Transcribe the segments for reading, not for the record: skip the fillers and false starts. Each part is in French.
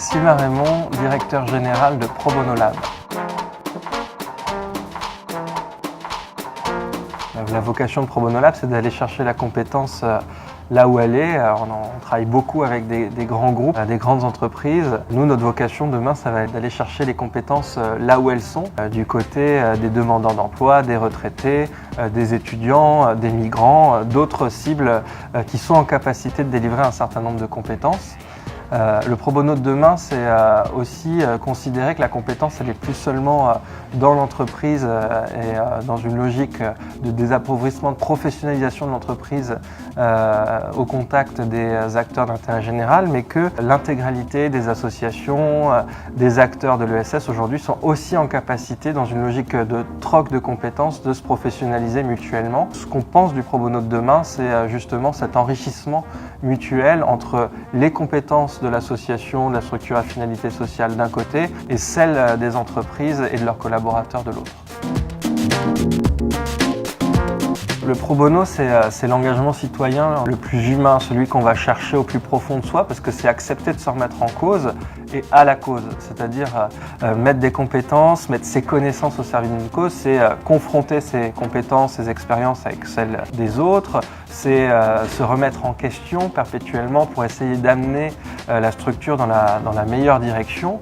Sylvain Raymond, directeur général de Pro Bono Lab. La vocation de Pro Bono Lab, c'est d'aller chercher la compétence là où elle est. On travaille beaucoup avec des grands groupes, des grandes entreprises. Nous, notre vocation demain, ça va être d'aller chercher les compétences là où elles sont, du côté des demandeurs d'emploi, des retraités, des étudiants, des migrants, d'autres cibles qui sont en capacité de délivrer un certain nombre de compétences. Le pro bono de demain, c'est aussi considérer que la compétence, elle est plus seulement dans l'entreprise et dans une logique de désappauvrissement, de professionnalisation de l'entreprise au contact des acteurs d'intérêt général, mais que l'intégralité des associations, des acteurs de l'ESS aujourd'hui sont aussi en capacité, dans une logique de troc de compétences, de se professionnaliser mutuellement. Ce qu'on pense du pro bono de demain, c'est justement cet enrichissement mutuel entre les compétences de l'association, de la structure à finalité sociale d'un côté et celles des entreprises et de leurs collaborateurs de l'autre. Le pro bono, c'est l'engagement citoyen le plus humain, celui qu'on va chercher au plus profond de soi, parce que c'est accepter de se remettre en cause et à la cause. C'est-à-dire mettre des compétences, mettre ses connaissances au service d'une cause, c'est confronter ses compétences, ses expériences avec celles des autres, c'est se remettre en question perpétuellement pour essayer d'amener la structure dans la meilleure direction.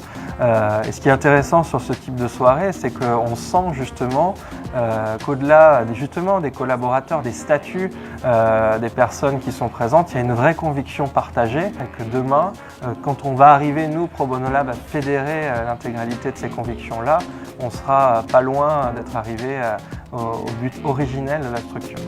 Et ce qui est intéressant sur ce type de soirée, c'est qu'on sent justement qu'au-delà des collaborateurs, des statuts des personnes qui sont présentes, il y a une vraie conviction partagée et que demain, quand on va arriver, nous, Pro Bono Lab, à fédérer l'intégralité de ces convictions-là, on sera pas loin d'être arrivé au but originel de la structure.